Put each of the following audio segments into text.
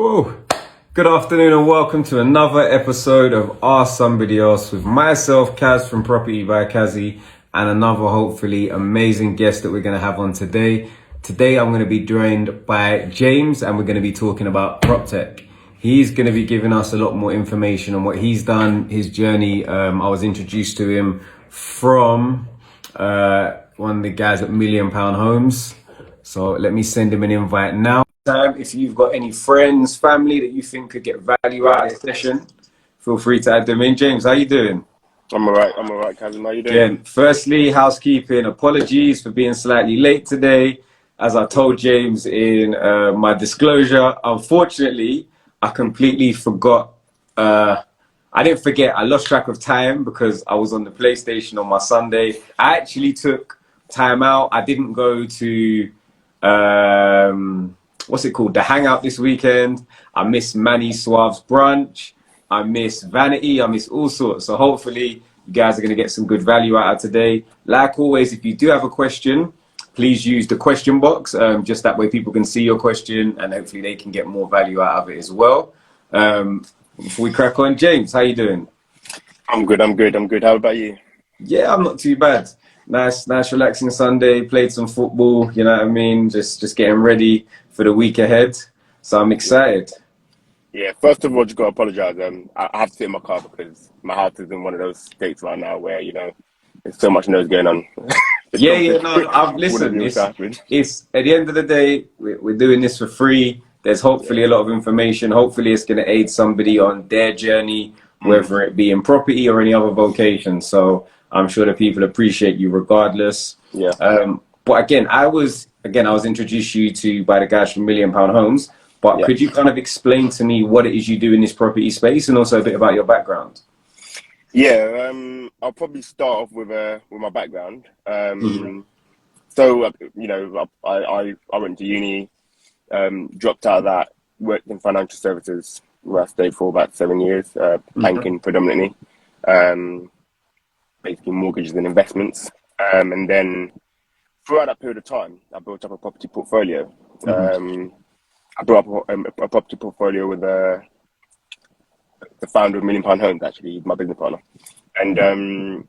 Whoa. Good afternoon and welcome to another episode of Ask Somebody Else with myself, Kaz from Property by Kazzy, and another hopefully amazing guest that we're going to have on today. Today I'm going to be joined by James and we're going to be talking about prop tech. He's going to be giving us a lot more information on what he's done, his journey. I was introduced to him from one of the guys at £1 Million Homes. So let me send him an invite now. If you've got any friends, family that you think could get value out of this session, feel free to add them in. James, how you doing? I'm alright, Kevin. How you doing? Again, firstly, housekeeping. Apologies for being slightly late today. As I told James in my disclosure, unfortunately, I completely forgot. I didn't forget. I lost track of time because I was on the PlayStation on my Sunday. I actually took time out. I didn't go to what's it called? The Hangout this weekend. I miss Manny Suave's brunch. I miss Vanity. I miss all sorts. So hopefully you guys are going to get some good value out of today. Like always, if you do have a question, please use the question box. Just that way people can see your question and hopefully they can get more value out of it as well. Before we crack on, James, how you doing? I'm good. How about you? Yeah, I'm not too bad. Nice, relaxing Sunday. Played some football. You know what I mean? Just getting ready for the week ahead. So I'm excited. Yeah. First of all, just gotta apologize. I have to sit in my car because my house is in one of those states right now where there's so much noise going on. No. I've listened. It's at the end of the day, we're doing this for free. There's hopefully a lot of information. Hopefully, it's going to aid somebody on their journey, whether it be in property or any other vocation. So I'm sure that people appreciate you regardless. Yeah. But again, I was introduced you to by the guys from £1 Million Homes. But could you kind of explain to me what it is you do in this property space and also a bit about your background? Yeah. I'll probably start off with my background. So I went to uni, dropped out of that, worked in financial services where I stayed for about 7 years, banking predominantly. Basically mortgages and investments. And then throughout that period of time, I built up a property portfolio. I built up a property portfolio with the founder of £1 Million Homes, actually, my business partner. And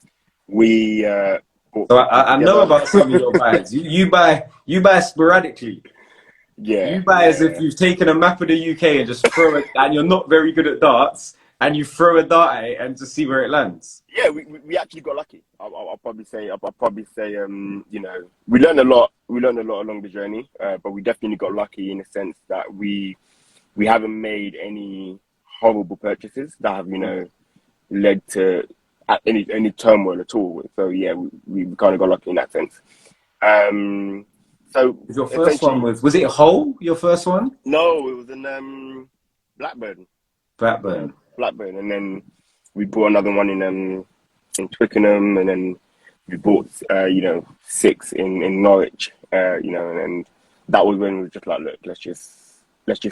we So I know about some of your buys. You buy sporadically. Yeah. You buy as if you've taken a map of the UK and just throw it, and you're not very good at darts, and you throw a dart at it and to see where it lands. Yeah, we actually got lucky. I'll probably say we learned a lot. We learned a lot along the journey, but we definitely got lucky in the sense that we haven't made any horrible purchases that have led to any turmoil at all. So yeah, we kind of got lucky in that sense. So your first one was it Hull? Your first one? No, it was in Blackburn. Blackburn, and then we bought another one in Twickenham, and then we bought 6 in Norwich, and that was when we were just like, look, let's just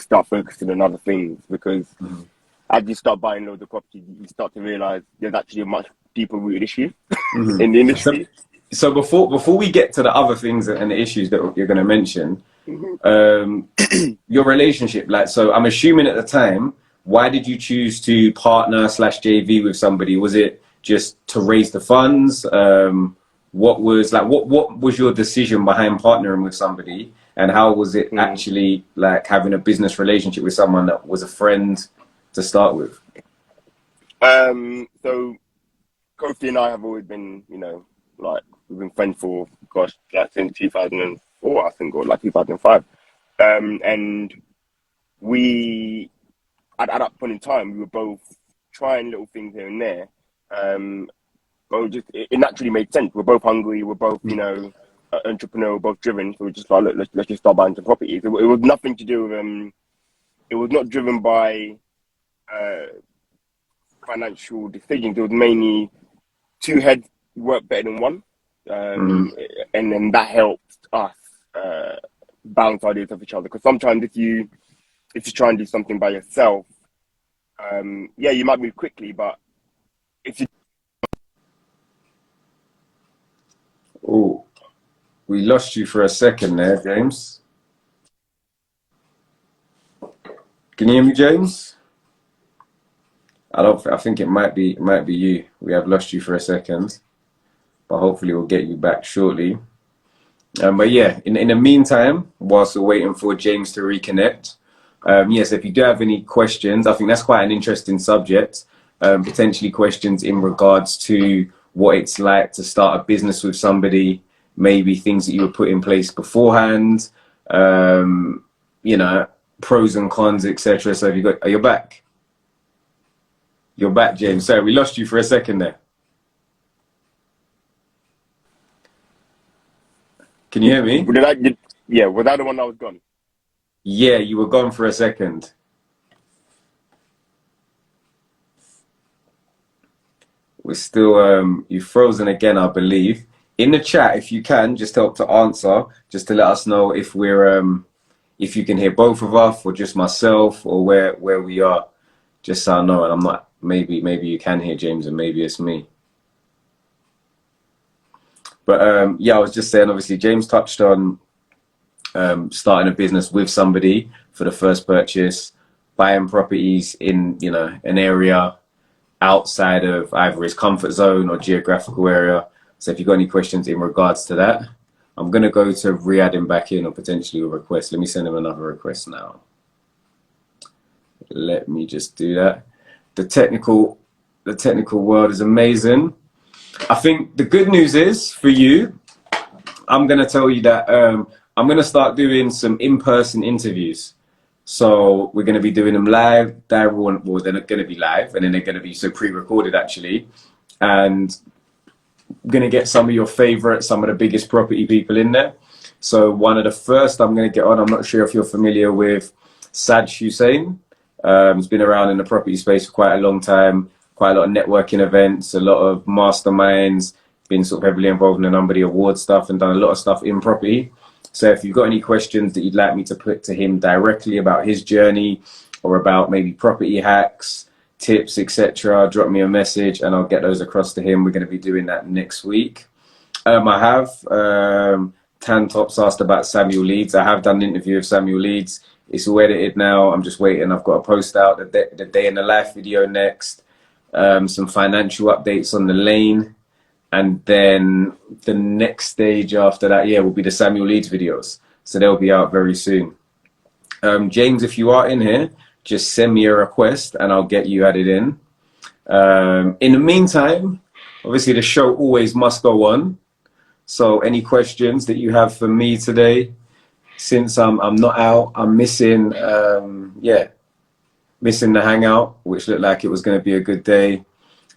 start focusing on other things, because as you start buying loads of property, you start to realize there's actually a much deeper rooted issue in the industry. So before we get to the other things and the issues that you're going to mention, your relationship, so I'm assuming at the time, why did you choose to partner / JV with somebody? Was it just to raise the funds? What was your decision behind partnering with somebody, and how was it actually like having a business relationship with someone that was a friend to start with? So Kofi and I have always been, we've been friends for since 2004, I think, or 2005. And we, at that point in time, we were both trying little things here and there. But it naturally made sense. We're both hungry. We're both, entrepreneurial, both driven. So we're just like, look, let's just start buying some properties. It was nothing to do with, it was not driven by financial decisions. It was mainly 2 heads work better than one. And then that helped us bounce ideas off each other. Because sometimes if you try and do something by yourself, you might move quickly, but if you... Oh, we lost you for a second there, James. Can you hear me, James? I think it might be you. We have lost you for a second, but hopefully we'll get you back shortly. But yeah, in the meantime, whilst we're waiting for James to reconnect, yes, if you do have any questions, I think that's quite an interesting subject. Potentially questions in regards to what it's like to start a business with somebody, maybe things that you would put in place beforehand, um, you know, pros and cons, etc. So if you got, are you back? You're back, James. Sorry, we lost you for a second there. Can you hear me? Yeah, was that the one that was gone? Yeah, you were gone for a second. We're still, you've frozen again, I believe. In the chat, if you can, just help to answer, just to let us know if if you can hear both of us, or just myself, or where we are, just so I know. And I'm not, maybe you can hear James, and maybe it's me. But yeah, I was just saying, obviously, James touched on starting a business with somebody for the first purchase, buying properties in, an area outside of either his comfort zone or geographical area. So if you've got any questions in regards to that, I'm going to go to re-add him back in, or potentially a request. Let me send him another request now. Let me just do that. The technical world is amazing. I think the good news is for you, I'm going to tell you that I'm going to start doing some in-person interviews. So we're going to be doing them live. They're going to be live, and then they're going to be pre-recorded actually. And I'm going to get some of your favorites, some of the biggest property people in there. So one of the first I'm going to get on, I'm not sure if you're familiar with Saj Hussein. He's been around in the property space for quite a long time, quite a lot of networking events, a lot of masterminds, been heavily involved in a number of the award stuff and done a lot of stuff in property. So if you've got any questions that you'd like me to put to him directly about his journey, or about maybe property hacks, tips, etc., drop me a message and I'll get those across to him. We're going to be doing that next week. I have Tan Tops asked about Samuel Leeds. I have done an interview with Samuel Leeds. It's all edited now. I'm just waiting. I've got to post out the day in the life video next. Some financial updates on the lane. And then the next stage after that, yeah, will be the Samuel Leeds videos. So they'll be out very soon. James, if you are in here, just send me a request and I'll get you added in. In the meantime, obviously the show always must go on. So any questions that you have for me today, since I'm not out, I'm missing, missing the hangout, which looked like it was going to be a good day.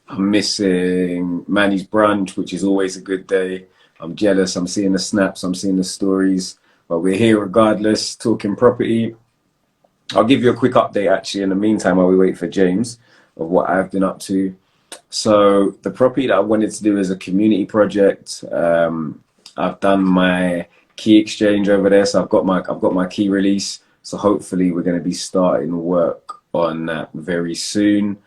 I'm missing Manny's brunch, which is always a good day. I'm jealous. I'm seeing the snaps. I'm seeing the stories. But we're here regardless, talking property. I'll give you a quick update, actually, in the meantime, while we wait for James, of what I've been up to. So the property that I wanted to do is a community project. I've done my key exchange over there. So I've got my key release. So hopefully we're going to be starting work on that very soon.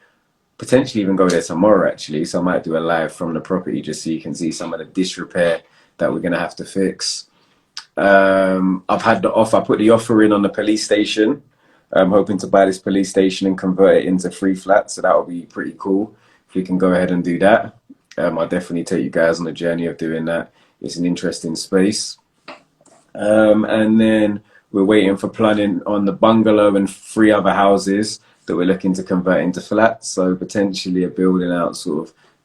Potentially even go there tomorrow, actually. So I might do a live from the property just so you can see some of the disrepair that we're going to have to fix. I've had the offer. I put the offer in on the police station. I'm hoping to buy this police station and convert it into 3 flats. So that would be pretty cool if we can go ahead and do that. I'll definitely take you guys on the journey of doing that. It's an interesting space. And then we're waiting for planning on the bungalow and 3 other houses that we're looking to convert into flats. So potentially a building out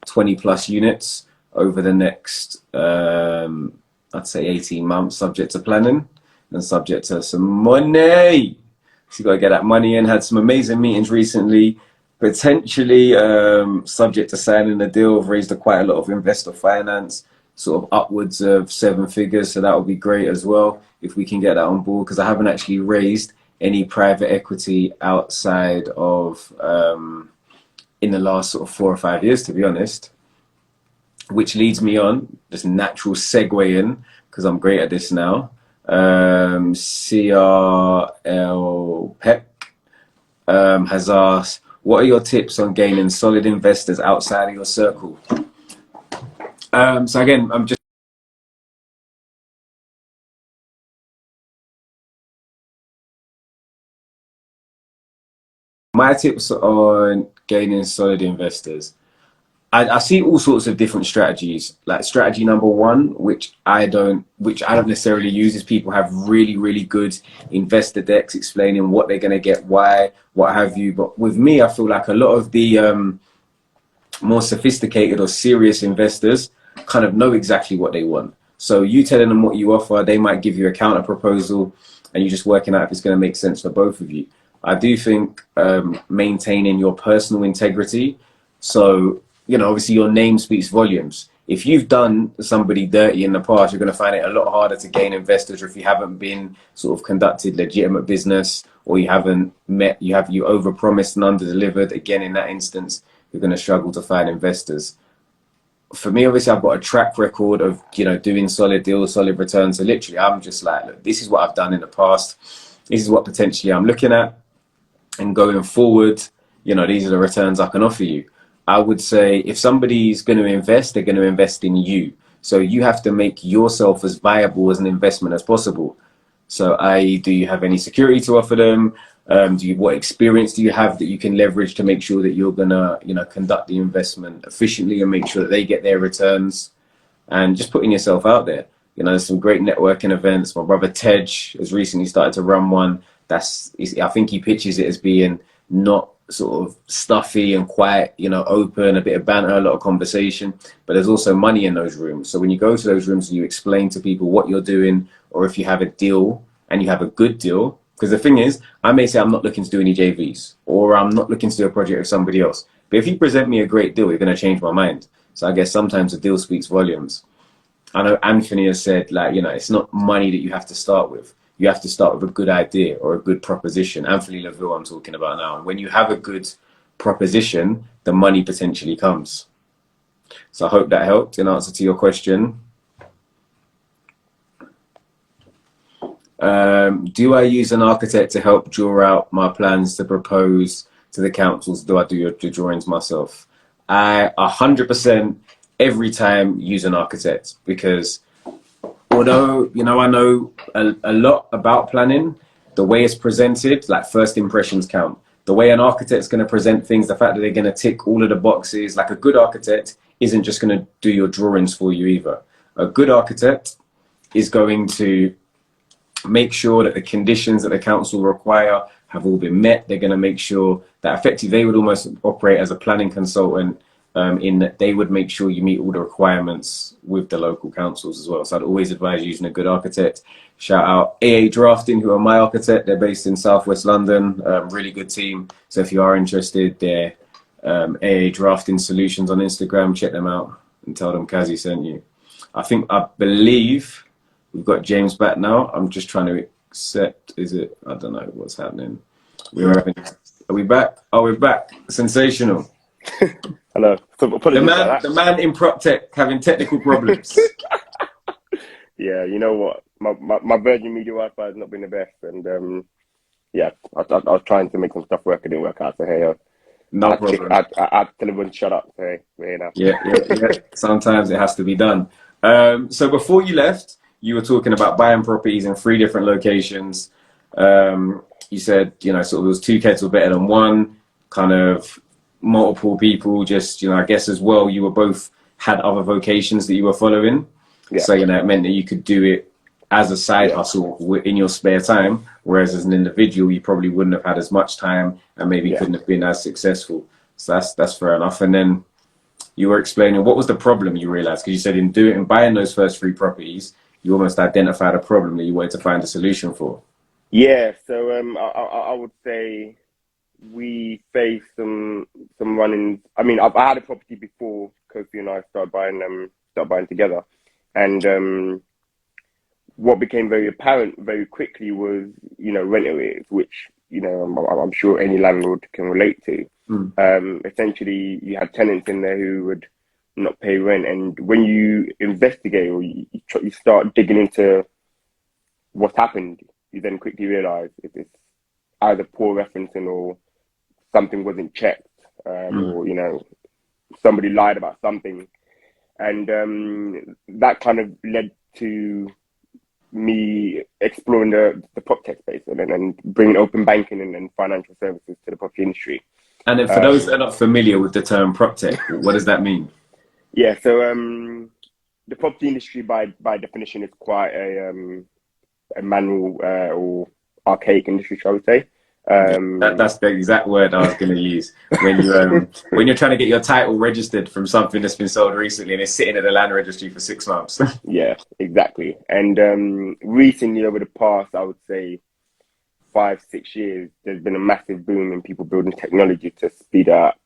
20 plus units over the next, I'd say 18 months, subject to planning and subject to some money. So you got to get that money in. Had some amazing meetings recently, potentially subject to signing the deal. I've raised quite a lot of investor finance, upwards of 7 figures. So that would be great as well if we can get that on board, because I haven't actually raised any private equity outside of in the last 4 or 5 years, to be honest. Which leads me on this natural segue in, because I'm great at this now. CRL Peck has asked, what are your tips on gaining solid investors outside of your circle? So again, I'm just My tips on gaining solid investors. I see all sorts of different strategies. Like strategy number one, which I don't necessarily use, is people have really, really good investor decks explaining what they're going to get, why, what have you. But with me, I feel like a lot of the more sophisticated or serious investors kind of know exactly what they want. So you telling them what you offer, they might give you a counter proposal, and you're just working out if it's going to make sense for both of you. I do think maintaining your personal integrity. So, obviously your name speaks volumes. If you've done somebody dirty in the past, you're going to find it a lot harder to gain investors. Or if you haven't been sort of conducted legitimate business, or you haven't you overpromised and underdelivered. Again, in that instance, you're going to struggle to find investors. For me, obviously, I've got a track record of doing solid deals, solid returns. So literally, I'm just like, look, this is what I've done in the past. This is what potentially I'm looking at, and going forward, these are the returns I can offer you. I would say if somebody's going to invest, they're going to invest in you. So you have to make yourself as viable as an investment as possible. So, i.e., do you have any security to offer them? What experience do you have that you can leverage to make sure that you're gonna, conduct the investment efficiently and make sure that they get their returns? And just putting yourself out there. There's some great networking events. My brother Tej has recently started to run one. I think he pitches it as being not sort of stuffy and quiet, open, a bit of banter, a lot of conversation, but there's also money in those rooms. So when you go to those rooms and you explain to people what you're doing, or if you have a deal and you have a good deal, because the thing is, I may say I'm not looking to do any JVs, or I'm not looking to do a project with somebody else. But if you present me a great deal, you're going to change my mind. So I guess sometimes the deal speaks volumes. I know Anthony has said, like, it's not money that you have to start with. You have to start with a good idea or a good proposition. Anthony Laville, I'm talking about now. And when you have a good proposition, the money potentially comes. So I hope that helped in answer to your question. Do I use an architect to help draw out my plans to propose to the councils? Do I do the drawings myself? I 100% every time use an architect, because although I know a lot about planning, the way it's presented, like first impressions count. The way an architect's going to present things, the fact that they're going to tick all of the boxes, like a good architect isn't just going to do your drawings for you either. A good architect is going to make sure that the conditions that the council require have all been met. They're going to make sure that effectively they would almost operate as a planning consultant, in that they would make sure you meet all the requirements with the local councils as well. So I'd always advise using a good architect. Shout out AA Drafting, who are my architect. They're based in Southwest London. Really good team. So if you are interested, they're AA Drafting Solutions on Instagram. Check them out and tell them Kazi sent you. I believe we've got James back now. I'm just trying to accept. Is it? I don't know what's happening. Are we back? Oh, we're back. Sensational. Hello. So The man in prop tech having technical problems. Yeah, you know what? My Virgin Media Wi-Fi has not been the best, and yeah, I was trying to make some stuff work. It didn't work out. So hey, No problem. I tell everyone shut up. So, hey, we're here now. Yeah. Sometimes it has to be done. So before you left, you were talking about buying properties in 3 different locations. You said, sort of it was 2 kettle better than one, kind of multiple people, just, I guess as well, you were both had other vocations that you were following. Yeah. So, it meant that you could do it as a side hustle in your spare time, whereas as an individual, you probably wouldn't have had as much time and maybe couldn't have been as successful. So that's fair enough. And then you were explaining what was the problem you realized, because you said in buying those first 3 properties, you almost identified a problem that you wanted to find a solution for. Yeah. So I would say we faced some running. I mean, I had a property before Kofi and I started buying together, and what became very apparent very quickly was rent arrears, which I'm sure any landlord can relate to. Essentially, you had tenants in there who would not pay rent, and when you investigate or you start digging into what's happened, you then quickly realize if it's either poor referencing or something wasn't checked, or somebody lied about something, and that kind of led to me exploring the prop tech space and bringing open banking and financial services to the property industry. And then for those that are not familiar with the term prop tech, what does that mean? Yeah, so the property industry by definition is quite a manual or archaic industry, shall we say. That's the exact word I was going to use when you're trying to get your title registered from something that's been sold recently and it's sitting at the land registry for 6 months. Yeah, exactly. And recently, over the past, I would say 5-6 years, there's been a massive boom in people building technology to speed up.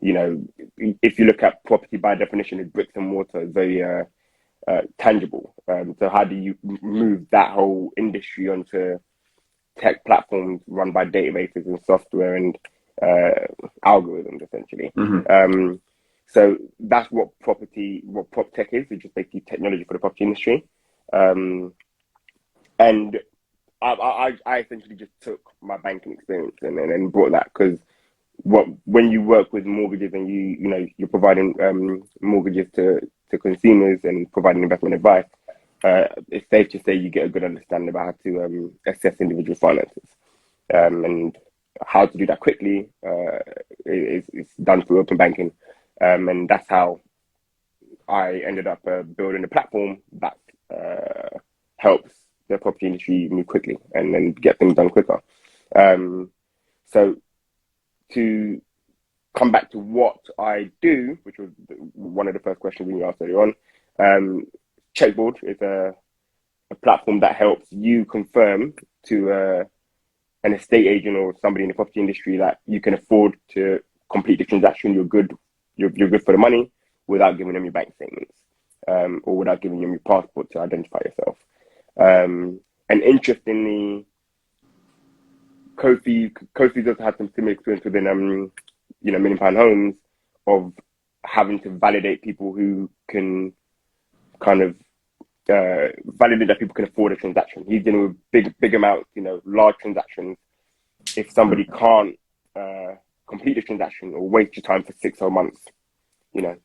You know, if you look at property by definition, it's bricks and mortar, it's very tangible. So how do you move that whole industry onto tech platforms run by databases and software and algorithms, essentially? Mm-hmm. So that's what prop tech is. It's just basically technology for the property industry. And I essentially just took my banking experience and brought that, because when you work with mortgages and you're providing mortgages to consumers and providing investment advice, it's safe to say you get a good understanding about how to assess individual finances, and how to do that quickly is done through open banking, and that's how I ended up building a platform that helps the property industry move quickly and then get things done quicker. So to come back to what I do, which was one of the first questions we asked earlier on, Checkboard is a platform that helps you confirm to an estate agent or somebody in the property industry that you can afford to complete the transaction. You're good for the money without giving them your bank statements, or without giving them your passport to identify yourself. And interestingly, Kofi does have some similar experience within £1 million homes of having to validate people who can kind of validate that people can afford a transaction. He's dealing with big amounts, large transactions. If somebody can't complete the transaction or waste your time for 6 or months, you're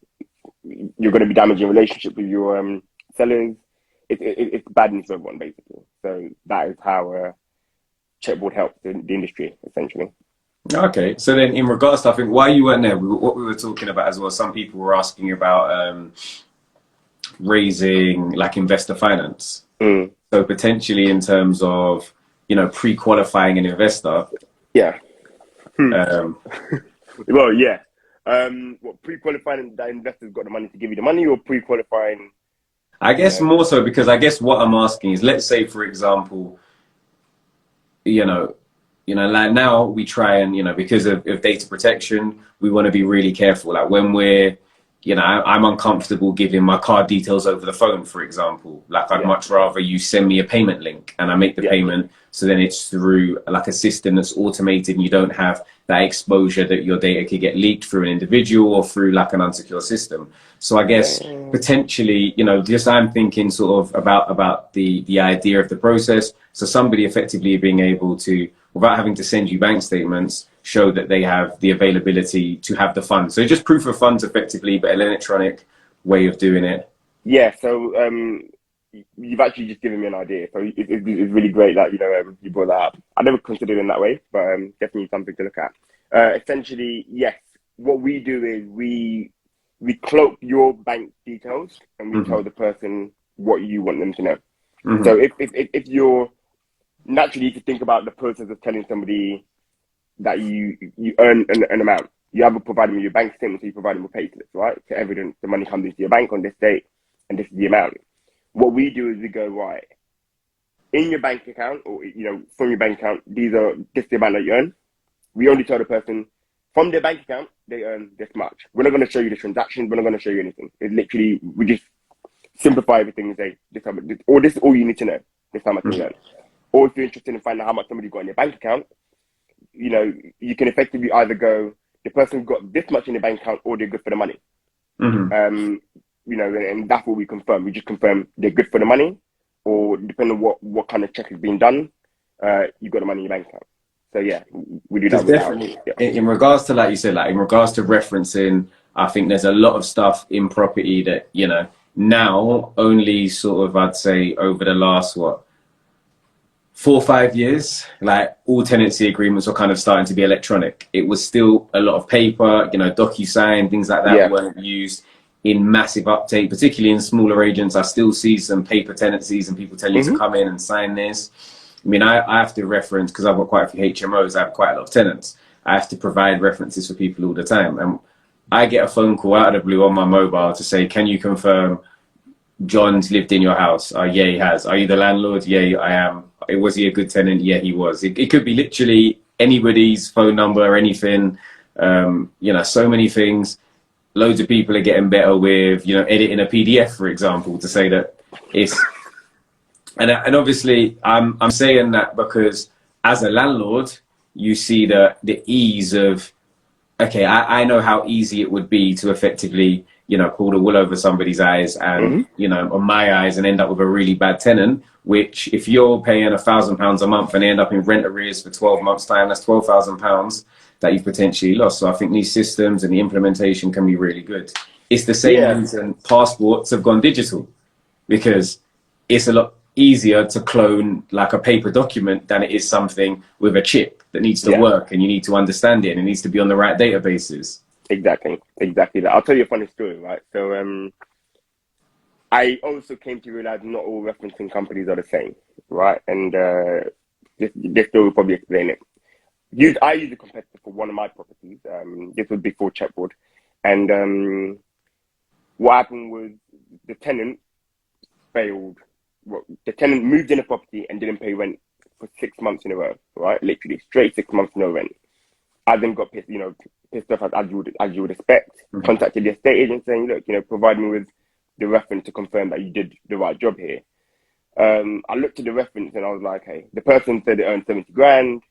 going to be damaging relationship with your sellers. It's bad news for everyone, basically. So that is how Checkboard helps the industry, essentially. Okay, so then in regards to, I think, why you weren't there, what we were talking about as well, some people were asking about raising like investor finance. So potentially in terms of, pre-qualifying an investor. Yeah. Well, yeah. What, pre-qualifying that investor's got the money to give you the money, or pre-qualifying? I guess more so, because I guess what I'm asking is, let's say, for example, like now we try and, because of data protection, we want to be really careful. Like when we're, I'm uncomfortable giving my card details over the phone, for example. Like I'd much rather you send me a payment link and I make the payment. So then it's through like a system that's automated and you don't have that exposure that your data could get leaked through an individual or through like an unsecure system. So I guess potentially, just I'm thinking sort of about the idea of the process. So somebody effectively being able to, without having to send you bank statements, show that they have the availability to have the funds. So just proof of funds effectively, but an electronic way of doing it. Yeah, so you've actually just given me an idea. So it's really great that, you brought that up. I never considered it in that way, but definitely something to look at. Essentially, yes, what we do is we cloak your bank details and we tell the person what you want them to know. So if you're naturally, if you think about the process of telling somebody that you earn an amount, you have to provide them with your bank statement, so you provide them with payslips, right? To evidence the money comes into your bank on this date and this is the amount. What we do is we go, right, in your bank account, or from your bank account, this is the amount that you earn. We only tell the person from their bank account they earn this much. We're not going to show you the transactions. We're not going to show you anything. It's literally, we just simplify everything and say this is all you need to know. This is how much you earn. Or if you're interested in finding out how much somebody got in your bank account, you can effectively either go, the person got this much in the bank account, or they're good for the money. And that's what we confirm. We just confirm they're good for the money, or depending on what kind of check is being done, you got the money in your bank account. So yeah, we do that. Definitely. In regards to, like you said, like in regards to referencing, I think there's a lot of stuff in property that, now only sort of, I'd say over the last, 4 or 5 years, like all tenancy agreements were kind of starting to be electronic. It was still a lot of paper, DocuSign, things like that Yeah. weren't used in massive uptake, particularly in smaller agents. I still see some paper tenancies and people tell you to come in and sign this. I mean, I have to reference, because I've got quite a few HMOs, I have quite a lot of tenants. I have to provide references for people all the time. And I get a phone call out of the blue on my mobile to say, can you confirm John's lived in your house? Yeah, he has. Are you the landlord? Yeah, I am. Was he a good tenant? Yeah, he was. It could be literally anybody's phone number or anything. So many things. Loads of people are getting better with, editing a PDF, for example, to say that it's. And obviously, I'm saying that because as a landlord, you see the ease of, okay, I know how easy it would be to effectively, pull the wool over somebody's eyes and, on my eyes, and end up with a really bad tenant, which if you're paying £1,000 a month and they end up in rent arrears for 12 months time, that's £12,000 that you've potentially lost. So I think these systems and the implementation can be really good. It's the same Yeah. reason passports have gone digital, because it's a lot easier to clone like a paper document than it is something with a chip that needs to work, and you need to understand it and it needs to be on the right databases. Exactly that. I'll tell you a funny story, right? So I also came to realize not all referencing companies are the same, right? And this story will probably explain it. I use a competitor for one of my properties. This was before Checkboard. And what happened was the tenant failed. Well, the tenant moved in a property and didn't pay rent for 6 months in a row, right? Literally straight 6 months no rent. I then got pissed off as you would expect. Contacted the estate agent saying, look, provide me with the reference to confirm that you did the right job here. I looked at the reference and I was like, hey, the person said they earned 70 grand.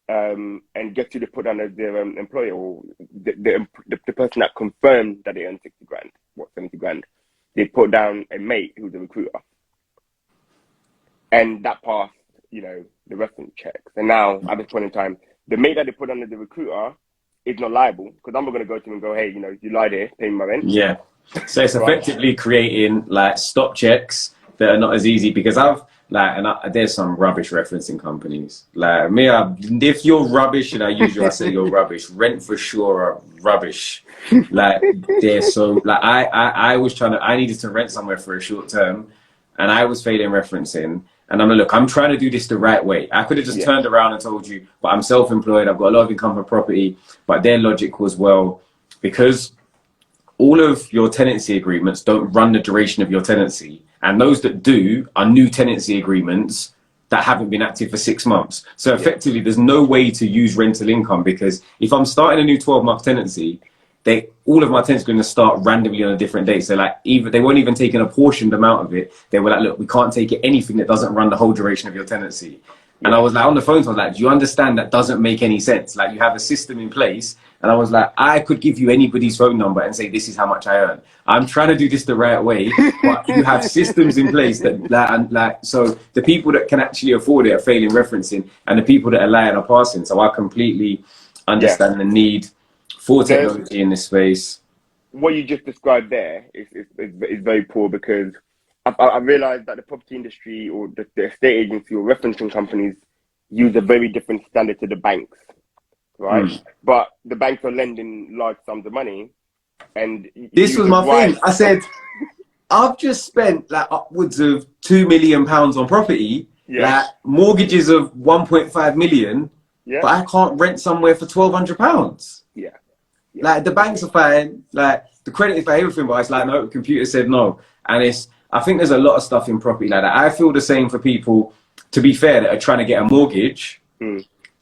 And guess who they put down as their employer, or the person that confirmed that they earned 60 grand, 70 grand. They put down a mate who's a recruiter. And that passed, the reference checks. And now, at this point in time, the mate that they put under the recruiter is not liable, because I'm not going to go to him and go, hey, you lied here, pay me my rent. Yeah. So it's effectively creating like stop checks that are not as easy, because there's some rubbish referencing companies. Like me, if you're rubbish, and I say you're rubbish, Rent for Sure are rubbish. Like they're so like I needed to rent somewhere for a short term, and I was failing referencing. And I'm trying to do this the right way. I could have just turned around and told you, but I'm self-employed, I've got a lot of income from property. But their logic was, well, because all of your tenancy agreements don't run the duration of your tenancy, and those that do are new tenancy agreements that haven't been active for 6 months. So effectively, there's no way to use rental income, because if I'm starting a new 12-month tenancy, all of my tenants are going to start randomly on a different date. So they won't even take an apportioned amount of it. They were like, look, we can't take anything that doesn't run the whole duration of your tenancy. And I was like, on the phone, so I was like, do you understand that doesn't make any sense? Like, you have a system in place. And I was like, I could give you anybody's phone number and say, this is how much I earn. I'm trying to do this the right way, but you have systems in place so the people that can actually afford it are failing referencing, and the people that are lying are passing. So I completely understand the need for technology in this space. What you just described there is very poor, because I realized that the property industry, or the estate agency or referencing companies, use a very different standard to the banks, right? But the banks are lending large sums of money, and this was my thing. I said, I've just spent like upwards of £2 million on property, like mortgages of 1.5 million, but I can't rent somewhere for £1,200. Like the banks are fine, like the credit is for everything, but it's like, no, the computer said no. And I think there's a lot of stuff in property like that. I feel the same for people, to be fair, that are trying to get a mortgage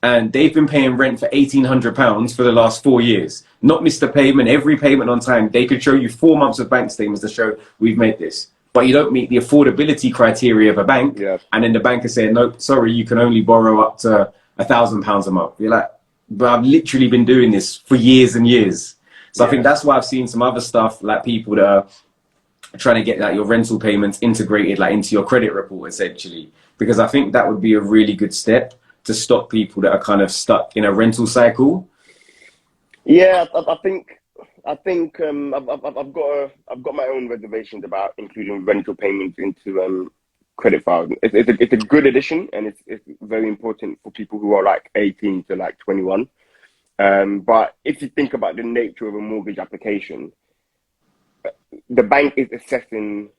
and they've been paying rent for £1,800 for the last 4 years. Not missed a payment, every payment on time. They could show you 4 months of bank statements to show we've made this. But you don't meet the affordability criteria of a bank. And then the bank is saying, nope, sorry, you can only borrow up to £1,000 a month. You're like, but I've literally been doing this for years and years. So I think that's why I've seen some other stuff, like people that are trying to get like your rental payments integrated like into your credit report, essentially, because I think that would be a really good step to stop people that are kind of stuck in a rental cycle. I think I've got my own reservations about including rental payments into credit file. It's a good addition, and it's very important for people who are like 18 to like 21. But if you think about the nature of a mortgage application, the bank is assessing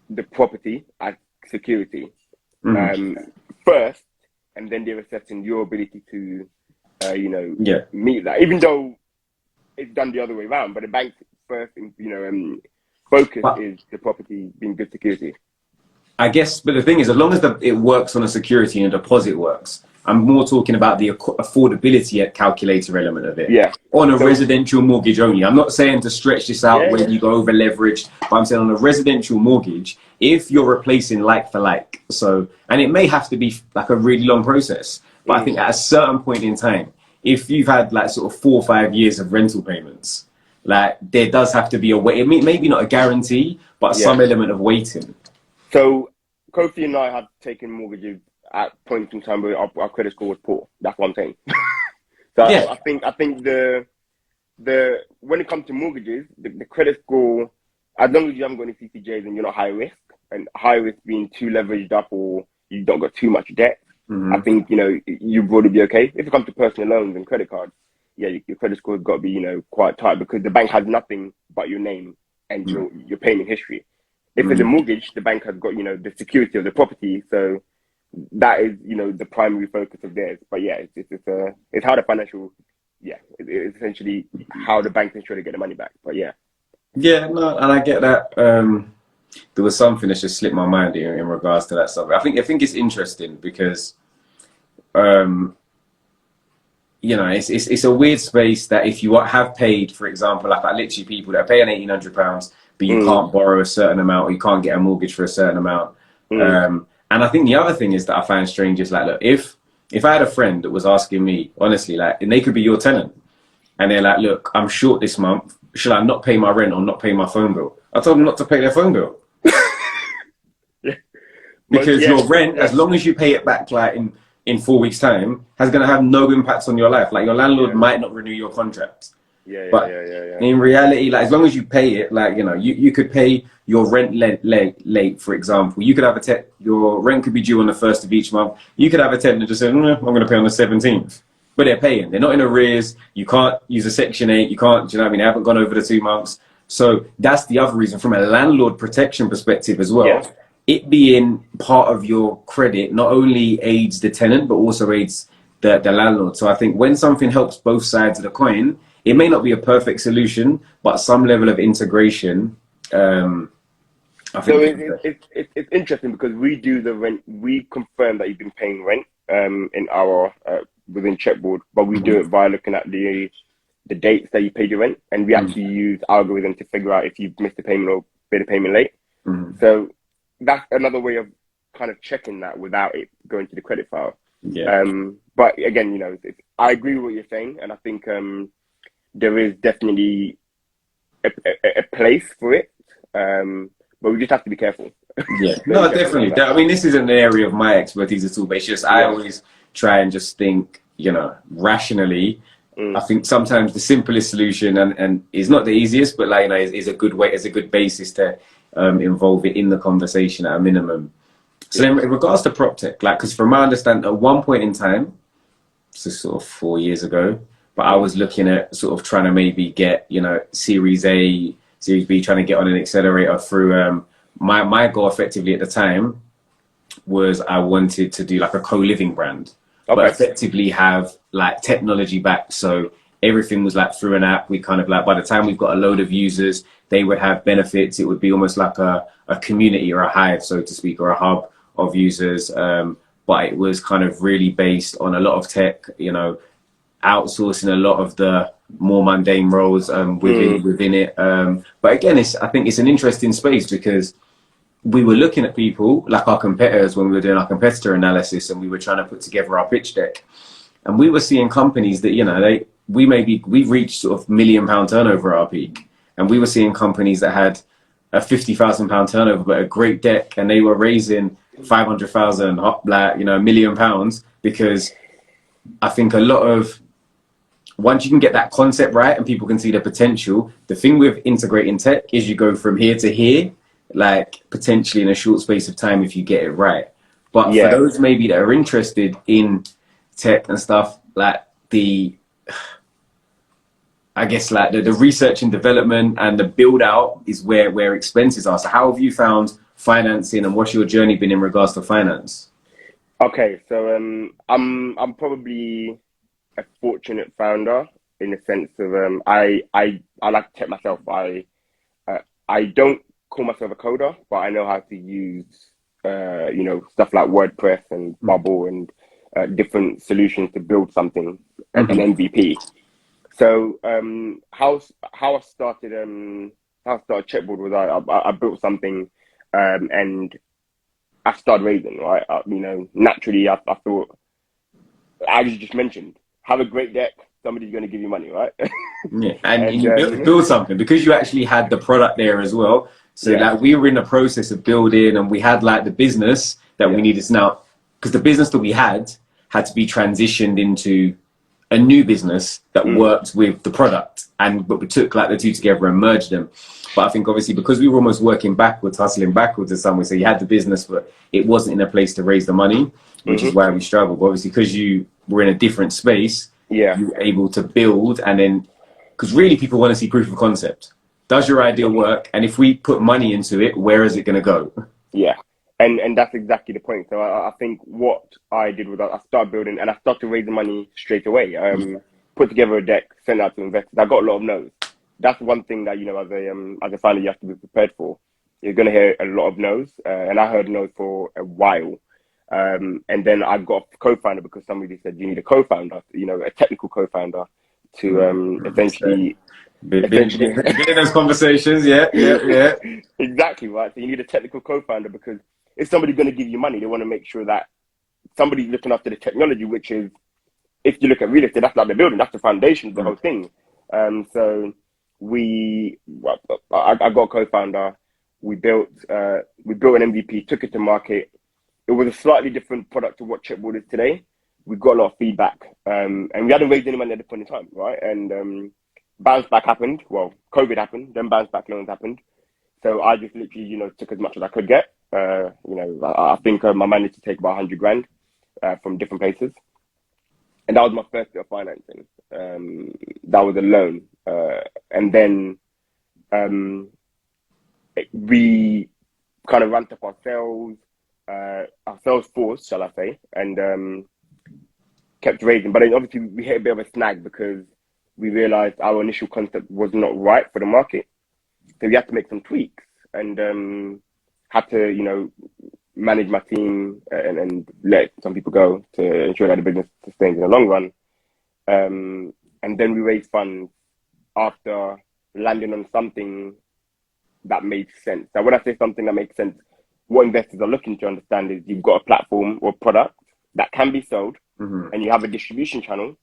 the property as security first, and then they're assessing your ability to, meet that. Even though it's done the other way around, but the bank's first, focus is the property being good security. I guess, but the thing is, as long as it works on a security and a deposit works, I'm more talking about the affordability calculator element of it. Yeah. On a residential mortgage only. I'm not saying to stretch this out when you go over leveraged, but I'm saying on a residential mortgage, if you're replacing like for like, and it may have to be like a really long process, but I think at a certain point in time, if you've had like sort of 4 or 5 years of rental payments, like there does have to be a wait. Maybe not a guarantee, but some element of waiting. So Kofi and I have taken mortgages at points in time where our credit score was poor. That's what I'm saying. So I think the when it comes to mortgages, the credit score, as long as you haven't got any CCJs and you're not high risk, and high risk being too leveraged up or you don't got too much debt, I think you would be okay. If it comes to personal loans and credit cards, your credit score has got to be quite tight, because the bank has nothing but your name and your payment history. If it's a mortgage, the bank has got the security of the property, so that is the primary focus of theirs. But it's how the financial it's essentially how the bank ensure to get the money back. But and I get that. There was something that just slipped my mind here in regards to that stuff. I think it's interesting because it's a weird space that if you have paid, for example, like I literally people that are paying £1,800, but you can't borrow a certain amount, or you can't get a mortgage for a certain amount. And I think the other thing is that I find strange is like, look, if I had a friend that was asking me, honestly, like, and they could be your tenant, and they're like, look, I'm short this month, should I not pay my rent or not pay my phone bill? I told them not to pay their phone bill. Because your rent, as long as you pay it back like in 4 weeks' time, is going to have no impact on your life. Like your landlord might not renew your contract. But in reality, like as long as you pay it, like you could pay your rent late, for example. You could have your rent could be due on the 1st of each month. You could have a tenant just say, I'm going to pay on the 17th. But they're paying. They're not in arrears. You can't use a Section 8. You can't, do you know what I mean? They haven't gone over the 2 months. So that's the other reason from a landlord protection perspective as well. Yeah. It being part of your credit not only aids the tenant, but also aids the landlord. So I think when something helps both sides of the coin, it may not be a perfect solution, but some level of integration. I think it's interesting because we do the rent. We confirm that you've been paying rent in our within Checkboard, but we do it by looking at the dates that you paid your rent, and we actually use algorithm to figure out if you've missed a payment or paid a payment late. So that's another way of kind of checking that without it going to the credit file. But again, I agree with what you're saying, and I think there is definitely a place for it, but we just have to be careful. No, definitely. I mean, this isn't an area of my expertise at all, but it's just I always try and just think, rationally. I think sometimes the simplest solution and is not the easiest, but is a good way, is a good basis to involve it in the conversation at a minimum. So then in regards to prop tech, because from my understanding, at one point in time, so sort of 4 years ago, but I was looking at sort of trying to maybe get, Series A, Series B, trying to get on an accelerator through, my goal effectively at the time was I wanted to do like a co-living brand, but effectively have like technology back. So everything was like through an app. We kind of like, by the time we've got a load of users, they would have benefits. It would be almost like a community or a hive, so to speak, or a hub of users. But it was kind of really based on a lot of tech, outsourcing a lot of the more mundane roles within it. But again, I think it's an interesting space because we were looking at people like our competitors when we were doing our competitor analysis, and we were trying to put together our pitch deck, and we were seeing companies that we've reached sort of £1 million turnover at our peak, and we were seeing companies that had a £50,000 turnover but a great deck, and they were raising 500,000, £1 million, because I think a lot of, once you can get that concept right and people can see the potential, the thing with integrating tech is you go from here to here like potentially in a short space of time if you get it right. But for Yeah. those maybe that are interested in tech and stuff, like I guess like the research and development and the build out is where expenses are. So how have you found financing, and what's your journey been in regards to finance? Okay, so I'm probably a fortunate founder in the sense of I like to tech myself. I don't call myself a coder, but I know how to use stuff like WordPress and Bubble and different solutions to build something, an Mm-hmm. MVP. So how I started Checkboard was I built something, and I started raising, right. Naturally I thought, as you just mentioned, have a great deck. Somebody's going to give you money, right? Yeah, and and you build something because you actually had the product there as well. So yeah, like we were in the process of building, and we had like the business that we yeah, needed to now, because the business that we had to be transitioned into a new business that mm, worked with the product, and but we took like the two together and merged them. But I think obviously because we were almost working backwards, hustling backwards in some way, so you had the business, but it wasn't in a place to raise the money, which is hmm, why we struggled. But obviously because you were in a different space, yeah, you were able to build, and then because really people want to see proof of concept. Does your idea yeah, work? And if we put money into it, where is it going to go? yeah. And that's exactly the point. So I think what I did was I started building and I started raising money straight away. Put together a deck, sent it out to investors. I got a lot of no's. That's one thing that as a founder you have to be prepared for. You're going to hear a lot of no's, and I heard no's for a while. And then I got a co-founder because somebody said you need a co-founder, a technical co-founder to So, essentially been essentially in those conversations, yeah, yeah, yeah. exactly right. So you need a technical co-founder because if somebody's going to give you money, they want to make sure that somebody's looking after the technology, which is, if you look at real estate, that's like the building, that's the foundation of the whole thing. So I got a co-founder. We built an MVP, took it to market. It was a slightly different product to what Chipboard is today. We got a lot of feedback, and we hadn't raised any money at the point in time, right? And bounce back happened. Well, COVID happened, then bounce back loans happened. So I just literally, took as much as I could get. I think I managed to take about 100 grand from different places, and that was my first bit of financing. That was a loan, and then we kind of ramped up our sales force, shall I say, and kept raising. But then obviously we hit a bit of a snag because we realized our initial concept was not right for the market. So we had to make some tweaks and had to, manage my team and let some people go to ensure that the business sustains in the long run. And then we raised funds after landing on something that made sense. Now, when I say something that makes sense, what investors are looking to understand is you've got a platform or product that can be sold, and you have a distribution channel.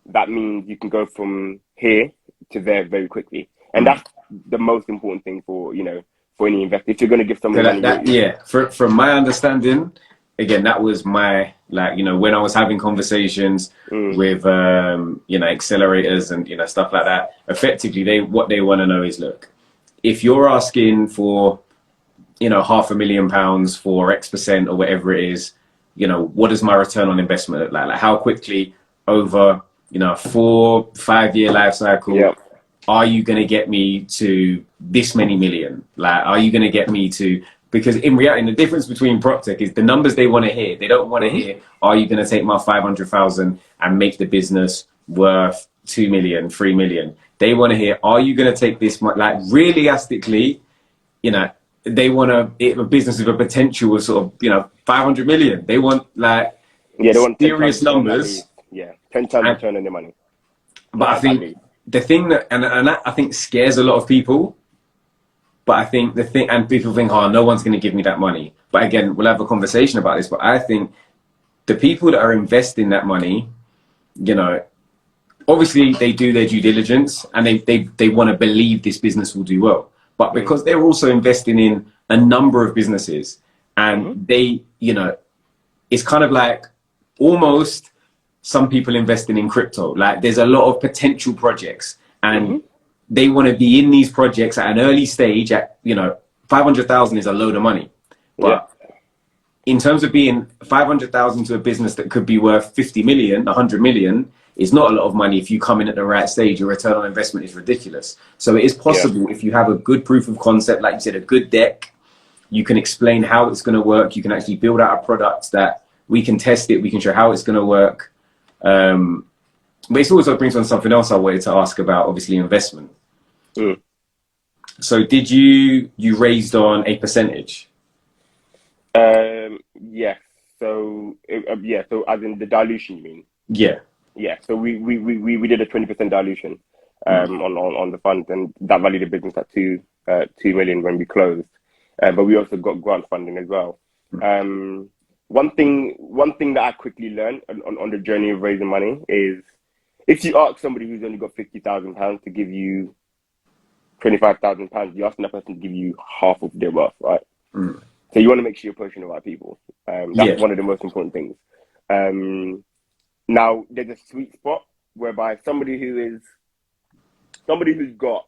That means you can go from here to there very quickly, and that's the most important thing for any investor. If you're going to give So somebody money, yeah, from my understanding, again, that was my when I was having conversations with accelerators and stuff like that. Effectively, what they want to know is, look, if you're asking for £500,000 for X% or whatever it is, what does my return on investment look like? Like how quickly over a 4-5 year life cycle yeah, are you going to get me to this many million? Like, are you going to get me to, because in reality, the difference between prop tech is the numbers they want to hear. They don't want to hear, are you going to take my 500,000 and make the business worth 2 million, 3 million? They want to hear, are you going to take this much? Like realistically, they want a business with a potential of sort of, 500 million. They want like they want 10 times serious return at least. numbers. Yeah, 10 times And, return on their money but I at think least. the thing that, and that I think scares a lot of people. But I think the thing, and people think, oh, no one's going to give me that money. But again, we'll have a conversation about this. But I think the people that are investing that money, obviously they do their due diligence and they want to believe this business will do well. But because they're also investing in a number of businesses and it's kind of like almost some people investing in crypto. Like there's a lot of potential projects and they want to be in these projects at an early stage at 500,000 is a load of money, Yeah. but in terms of being 500,000 to a business that could be worth 50 million, 100 million is not a lot of money. If you come in at the right stage, your return on investment is ridiculous. So it is Yeah. possible if you have a good proof of concept, like you said, a good deck, you can explain how it's going to work. You can actually build out a product that we can test it. We can show how it's going to work. But it also brings on something else I wanted to ask about, obviously investment. Mm. So did you raised on a percentage? Yeah. So yeah. So as in the dilution, you mean? Yeah. Yeah. So we did a 20% dilution on the fund, and that valued the business at 2 million when we closed. But we also got grant funding as well. One thing that I quickly learned on the journey of raising money is, if you ask somebody who's only got £50,000 to give you £25,000, you're asking that person to give you half of their wealth, right? Mm. So you want to make sure you're approaching the right people. That's Yeah. one of the most important things. Now there's a sweet spot whereby somebody who's got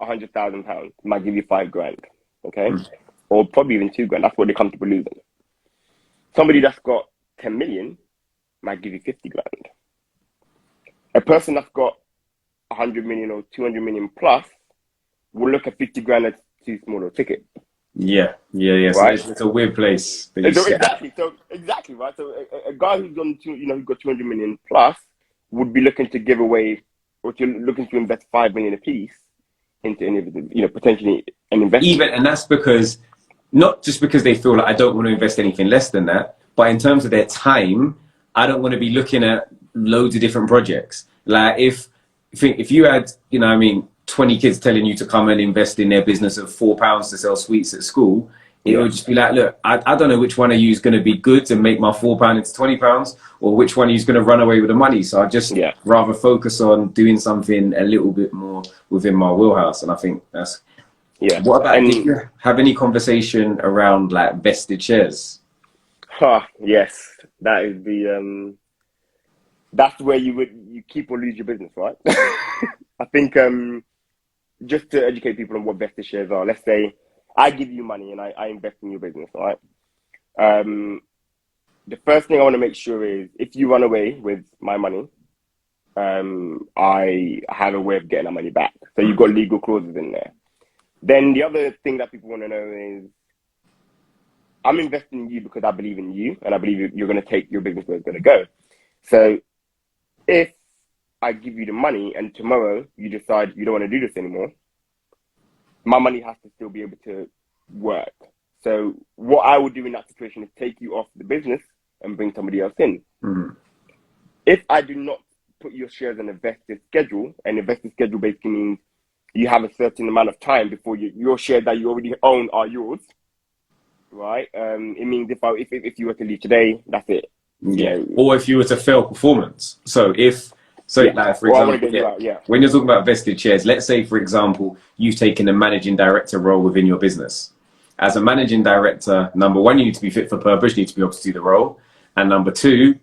£100,000 might give you £5,000, okay, or probably even £2,000. That's what they're comfortable losing. Somebody that's got 10 million might give you £50,000. A person that's got 100 million or 200 million plus will look at £50,000 as too small a ticket. Yeah. Right? So it's a weird place that you sit at. Exactly, right. So a guy who's on who's got 200 million plus would be looking to give away, or looking to invest 5 million a piece into any of the, potentially an investment. And that's because, not just because they feel like I don't want to invest anything less than that, but in terms of their time, I don't want to be looking at loads of different projects. Like if you had, 20 kids telling you to come and invest in their business of £4 to sell sweets at school, it would just be like, look, I don't know which one of you is going to be good to make my £4 into £20, or which one of you is going to run away with the money. So I just rather focus on doing something a little bit more within my wheelhouse. And I think that's, What about, did you have any conversation around like vested shares? Yes, that is that's where you keep or lose your business, right? I think just to educate people on what vested shares are, let's say I give you money and I invest in your business, right? The first thing I want to make sure is, if you run away with my money, I have a way of getting that money back. So you've got legal clauses in there. Then the other thing that people want to know is, I'm investing in you because I believe in you, and I believe you're going to take your business where it's going to go. So if I give you the money and tomorrow you decide you don't want to do this anymore, my money has to still be able to work. So what I would do in that situation is take you off the business and bring somebody else in. Mm-hmm. If I do not put your shares on a vested schedule, and a vested schedule basically means you have a certain amount of time before your shares that you already own are yours, right? It means if you were to leave today, that's it. Yeah. Or if you were to fail performance. Like, for example, when you're talking about vested shares, let's say, for example, you've taken a managing director role within your business. As a managing director, number one, you need to be fit for purpose. You need to be able to do the role. And number two,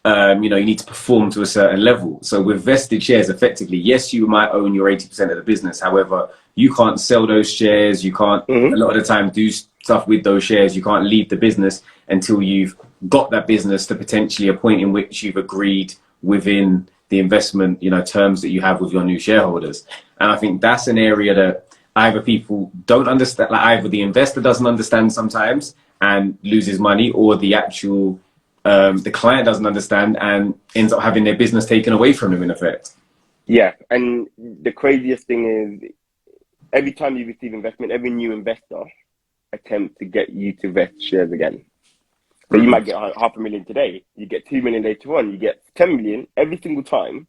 you need to perform to a certain level. So with vested shares, effectively, yes, you might own your 80% of the business. However, you can't sell those shares. You can't, a lot of the time, do stuff with those shares. You can't leave the business until you've got that business to potentially a point in which you've agreed within the investment, terms that you have with your new shareholders. And I think that's an area that either people don't understand, like either the investor doesn't understand sometimes and loses money, or the actual the client doesn't understand and ends up having their business taken away from them in effect. Yeah, and the craziest thing is, every time you receive investment, every new investor attempts to get you to vest shares again. So you might get $500,000 today, you get 2 million later on, you get 10 million. Every single time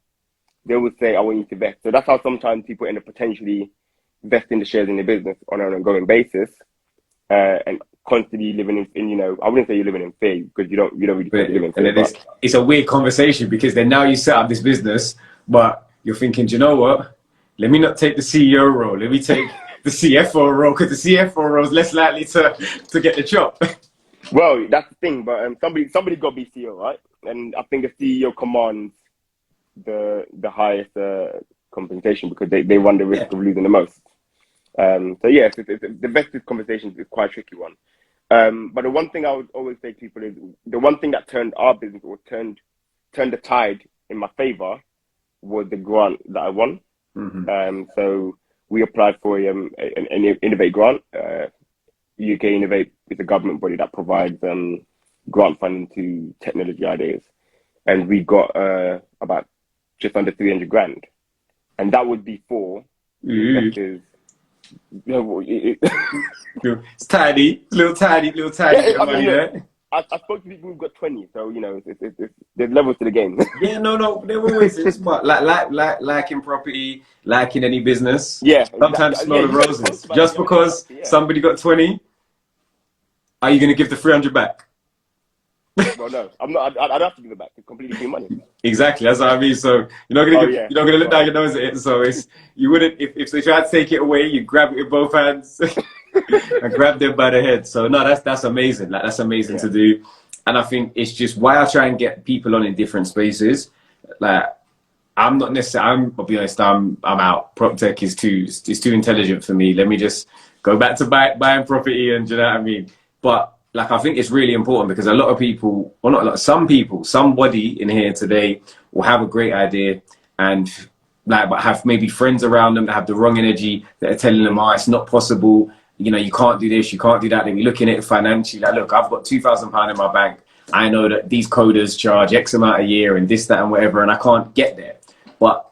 they will say, I want you to vest. So that's how sometimes people end up potentially vesting the shares in their business on an ongoing basis, and constantly living in I wouldn't say you're living in fear, because you don't really live in fear. It's a weird conversation, because then now you set up this business, but you're thinking, do you know what? Let me not take the CEO role. Let me take the CFO role, because the CFO role is less likely to get the chop. Well, that's the thing, but somebody got to be CEO, right? And I think the CEO commands the highest compensation, because they run the risk of losing the most. So yeah, the invested conversations is quite a tricky one. But the one thing I would always say to people is the one thing that turned our business or turned the tide in my favor was the grant that I won. So we applied for an Innovate grant. UK Innovate is a government body that provides grant funding to technology ideas, and we got about just under 300 grand, and that would be for investors. It's tiny, little tiny Yeah, bit of I mean, money look, there. I spoke to people who've got 20, so there's levels to the game. Yeah, no, there always is. But like in property, like in any business, Yeah, sometimes yeah, smell the you got to post roses. about it. Just You got to because announce it. Yeah. somebody got 20, are you going to give the 300 back? Well, no, I'm not. I'd have to give it back. It's completely free money. Exactly, that's what I mean. So Oh yeah. you're not gonna look down Well, your nose at it. So it's you wouldn't if they try to take it away, you grab it with both hands and grab them by the head. So no, that's amazing. Like that's amazing yeah. to do. And I think it's just why I try and get people on in different spaces. Like I'm not necessarily. I'll be honest. I'm out. Prop tech is too intelligent for me. Let me just go back to buying property, and do you know what I mean. But like I think it's really important because a lot of people, or not a lot, some people, somebody in here today will have a great idea and like, but have maybe friends around them that have the wrong energy that are telling them, oh, it's not possible. You know, you can't do this, you can't do that. They'll be looking at it financially. Like, look, I've got £2,000 in my bank. I know that these coders charge X amount a year and this, that, and whatever, and I can't get there. But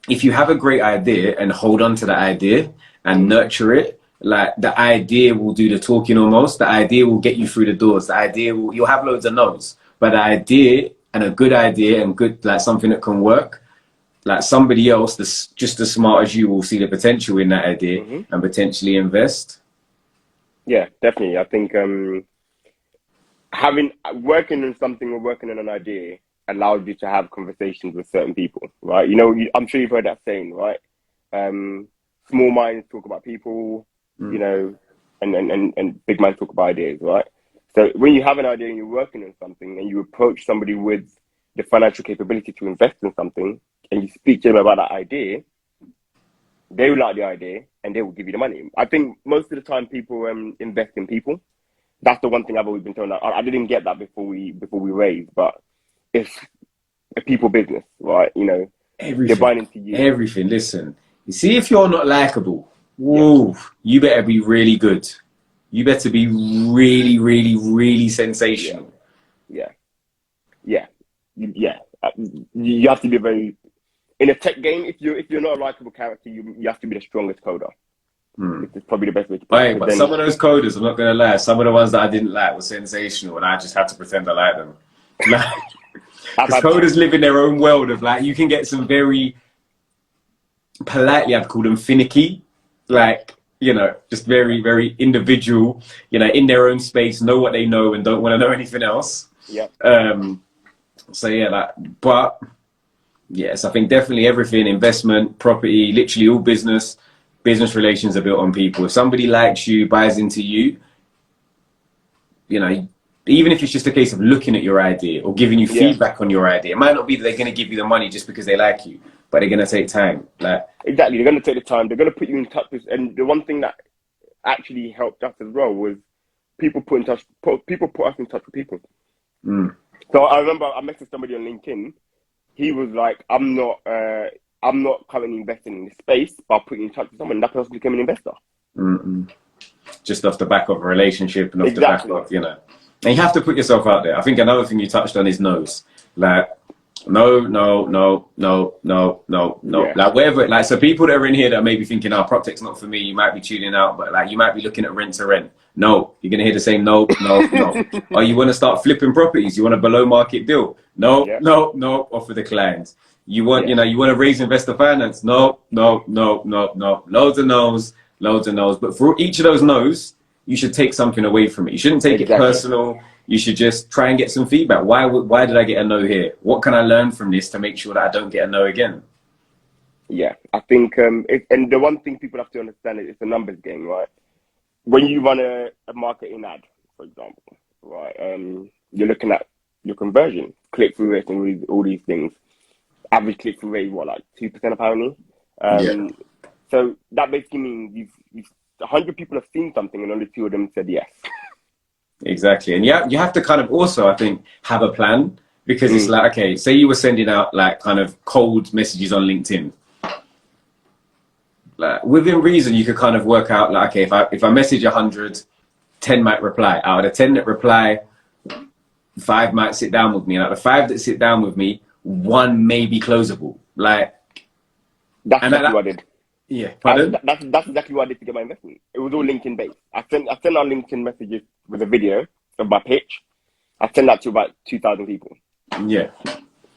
if you have a great idea and hold on to that idea and nurture it, like the idea will do the talking almost. The idea will get you through the doors. The idea will, you'll have loads of no's, but the idea and a good idea and good, like something that can work, like somebody else that's just as smart as you will see the potential in that idea and potentially invest. Yeah, definitely. I think working on something or working on an idea allows you to have conversations with certain people, right? I'm sure you've heard that saying, right? Small minds talk about people, and big minds talk about ideas, right? So when you have an idea and you're working on something and you approach somebody with the financial capability to invest in something and you speak to them about that idea, they will like the idea and they will give you the money. I think most of the time people invest in people. That's the one thing I've always been told. I didn't get that before we raised, but it's a people business, right? They're buying into you. Everything. Listen, you see, if you're not likable, whoa, you better be really good. You better be really, really, really sensational. Yeah. You have to be very in a tech game. If you're not a likable character, you have to be the strongest coder. It's probably the best way to put it. But some of those coders, I'm not gonna lie, some of the ones that I didn't like were sensational, and I just had to pretend I liked them. Because coders live in their own world of like, you can get some very politely, I'd call them finicky, like, just very, very individual, in their own space, know what they know and don't want to know anything else. Yeah. So yeah, but yes, I think definitely everything, investment, property, literally all business relations are built on people. If somebody likes you, buys into you, even if it's just a case of looking at your idea or giving you feedback on your idea, it might not be that they're going to give you the money just because they like you, but they're going to take time. Exactly, they're going to take the time. They're going to put you in touch with, and the one thing that actually helped us as well was people put us in touch with people. So I remember I messaged somebody on LinkedIn. He was like, I'm not currently investing in this space, but I'll put you in touch with someone. And that person became an investor. Just off the back of a relationship and off the back of, and you have to put yourself out there. I think another thing you touched on is no's. Like, no. Yeah. Like, whatever. So people that are in here that are maybe thinking, oh, prop tech's not for me, you might be tuning out, but you might be looking at rent to rent. No, you're going to hear the same no. Or you want to start flipping properties, you want a below market deal. No, offer the clients. You want, you want to raise investor finance. No. Loads of no's. But for each of those no's, you should take something away from it. You shouldn't take it personal. You should just try and get some feedback. Why did I get a no here? What can I learn from this to make sure that I don't get a no again? Yeah, I think, and the one thing people have to understand is it's a numbers game, right? When you run a marketing ad, for example, right, you're looking at your conversion, click-through rate, and all these things. Average click-through rate, like 2% apparently. So that basically means 100 people have seen something and only 2 of them said yes. Exactly. And you have to kind of also, I think, have a plan, because it's like, okay, say you were sending out like kind of cold messages on LinkedIn. Like, within reason, you could kind of work out like, okay, if I message 100, 10 might reply. Out of the 10 that reply, 5 might sit down with me. And out of the 5 that sit down with me, 1 may be closable. Like, that's exactly what I did. Yeah, pardon? That's exactly what I did to get my investment. It was all LinkedIn based. I sent out LinkedIn messages with a video of my pitch. I sent that to about 2,000 people. Yeah.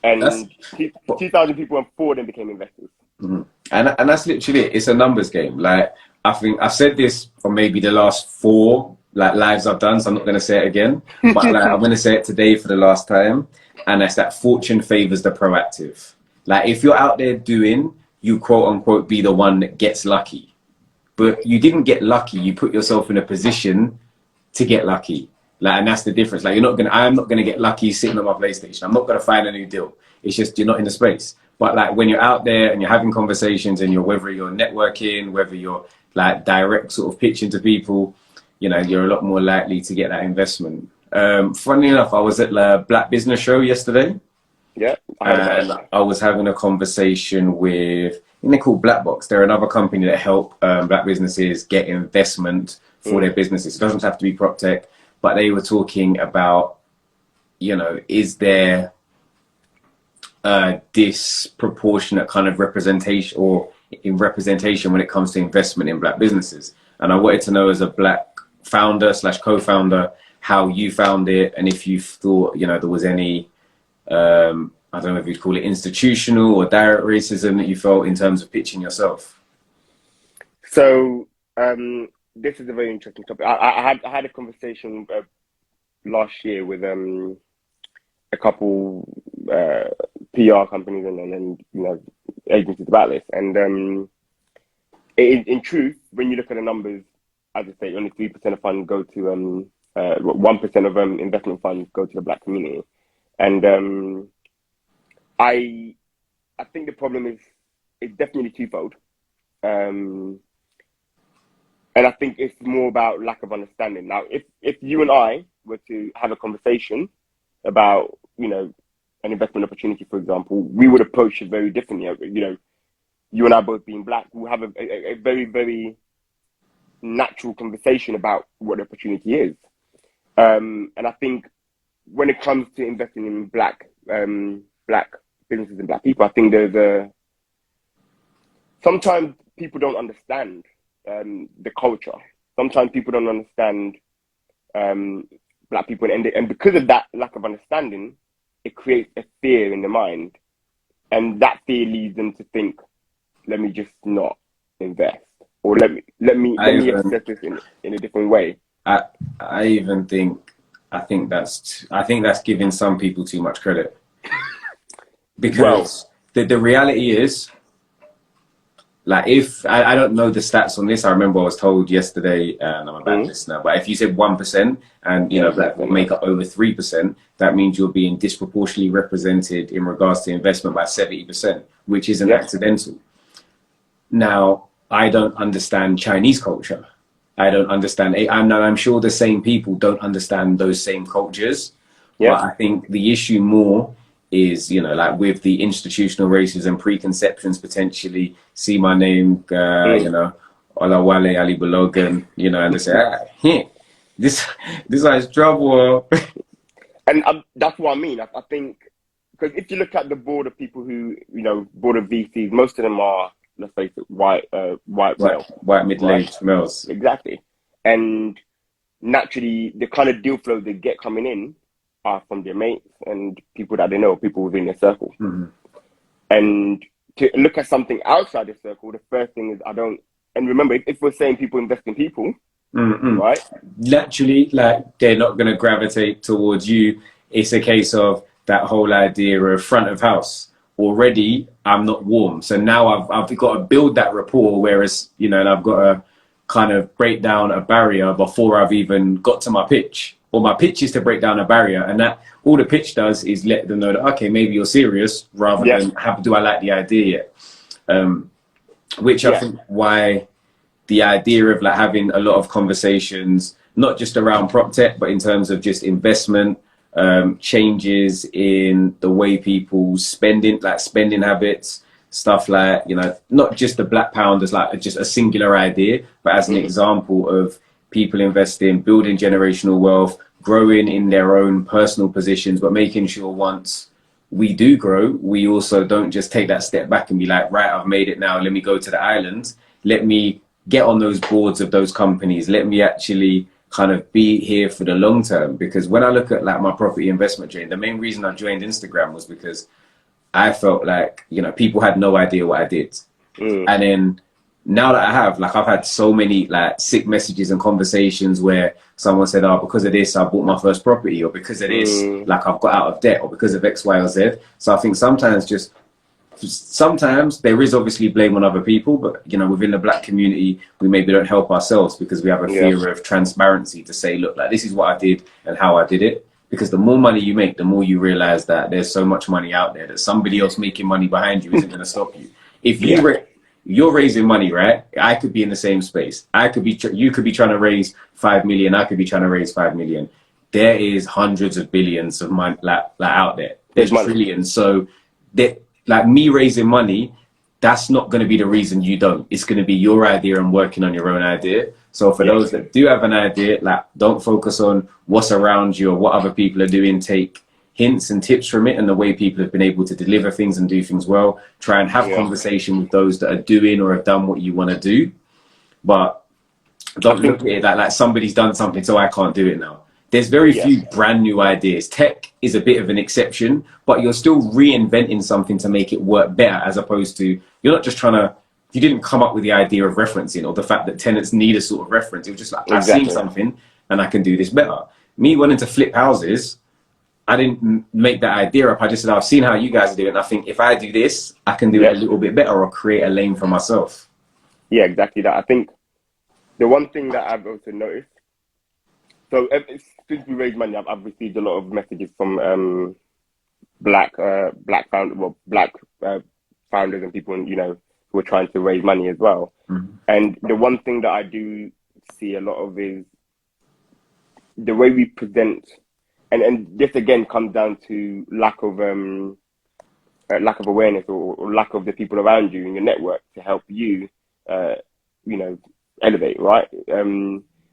And 2,000 people, and 4 of them became investors. Mm-hmm. And that's literally it. It's a numbers game. Like, I think I've said this for maybe the last 4 like lives I've done, so I'm not going to say it again. But like, I'm going to say it today for the last time. And that's that fortune favors the proactive. Like, if you're out there doing, you quote unquote be the one that gets lucky. But you didn't get lucky. You put yourself in a position to get lucky. Like, and that's the difference. Like, I'm not gonna get lucky sitting on my PlayStation. I'm not gonna find a new deal. It's just you're not in the space. But like, when you're out there and you're having conversations, and whether you're networking, whether you're like direct sort of pitching to people, you're a lot more likely to get that investment. Funny enough, I was at the Black Business Show yesterday. Yeah, and I was having a conversation with, I think they're called Black Box. They're another company that help black businesses get investment for their businesses. It doesn't have to be prop tech, but they were talking about, is there a disproportionate kind of representation when it comes to investment in black businesses? And I wanted to know, as a black founder / co-founder, how you found it, and if you thought, there was any I don't know if you'd call it institutional or direct racism that you felt in terms of pitching yourself. So this is a very interesting topic. I had a conversation last year with a couple PR companies and agencies about this. And in truth, when you look at the numbers, as I say, only 3% of funds go to 1% of investment funds go to the black community. And I think the problem is definitely twofold. And I think it's more about lack of understanding. Now, if you and I were to have a conversation about, an investment opportunity, for example, we would approach it very differently. You and I both being black, we'll have a very, very natural conversation about what the opportunity is. And I think when it comes to investing in black businesses and black people, I think sometimes people don't understand the culture. Sometimes people don't understand black people, and because of that lack of understanding, it creates a fear in the mind, and that fear leads them to think, let me just not invest, or let me assess this in a different way. I think that's giving some people too much credit, because the reality is, like, if I don't know the stats on this, I remember I was told yesterday, and I'm a bad listener, but if you said 1% and black will make up over 3%, that means you're being disproportionately represented in regards to investment by 70%, which isn't accidental. Now, I don't understand Chinese culture. I don't understand. I'm sure the same people don't understand those same cultures. Yeah. But I think the issue more is, like with the institutional racism, preconceptions, potentially see my name, Olawale Ali Balogan, and they say, this guy's trouble. And that's what I mean. I think, because if you look at the board of people who, board of VCs, most of them are, let's face it, white middle-aged males. Exactly. And naturally, the kind of deal flow they get coming in are from their mates and people that they know, people within their circle. Mm-hmm. And to look at something outside the circle, the first thing is and remember, if we're saying people invest in people, right? Naturally, like, they're not going to gravitate towards you. It's a case of that whole idea of front of house. Already, I'm not warm. So now I've got to build that rapport, whereas, and I've got to kind of break down a barrier before I've even got to my pitch. Or my pitch is to break down a barrier, and that all the pitch does is let them know that, okay, maybe you're serious, rather than do I like the idea yet? which I Yeah. think why the idea of like having a lot of conversations, not just around prop tech, but in terms of just investment, changes in the way people spending habits, stuff like, you know, not just the black pound as like just a singular idea, but as an Mm. example of people investing, building generational wealth, growing in their own personal positions, but making sure once we do grow, we also don't just take that step back and be like, right, I've made it now. Let me go to the islands. Let me get on those boards of those companies. Let me actually kind of be here for the long term. Because when I look at like my property investment journey, the main reason I joined Instagram was because I felt like, you know, people had no idea what I did. Mm. And then now that I have, like, I've had so many like sick messages and conversations where someone said, oh, because of this, I bought my first property, or because of this, Mm. like, I've got out of debt, or because of X, Y, or Z. So I think sometimes there is obviously blame on other people, but you know, within the black community, we maybe don't help ourselves because we have a Yeah. fear of transparency to say, look, like this is what I did and how I did it. Because the more money you make, the more you realize that there's so much money out there that somebody else making money behind you isn't going to stop you. If Yeah. you're raising money, right? I could be in the same space. You could be trying to raise 5 million. I could be trying to raise 5 million. There is hundreds of billions of money like out there. There's There's money. trillions. So that, like me raising money, that's not going to be the reason you don't. It's going to be your idea and working on your own idea. So for Yeah. those that do have an idea, like don't focus on what's around you or what other people are doing. Take hints and tips from it and the way people have been able to deliver things and do things well. Try and have Yeah. conversation with those that are doing or have done what you want to do. But I don't look think. at it like somebody's done something, so I can't do it now. There's very Yeah. few brand new ideas. Tech is a bit of an exception, but you're still reinventing something to make it work better, as opposed to you're not just trying to. You didn't come up with the idea of referencing or the fact that tenants need a sort of reference. It was just like I've seen Exactly. something and I can do this better. Me wanting to flip houses, I didn't make that idea up. I just said I've seen how you guys do it, and I think if I do this, I can do it Yeah. a little bit better or create a lane for myself. Yeah. Exactly that. I think the one thing that I've also noticed. So since we raised money, I've received a lot of messages from black founders and people, you know, who are trying to raise money as well. Mm-hmm. And the one thing that I do see a lot of is the way we present, and this again comes down to lack of awareness or lack of the people around you in your network to help you, you know, elevate. Right?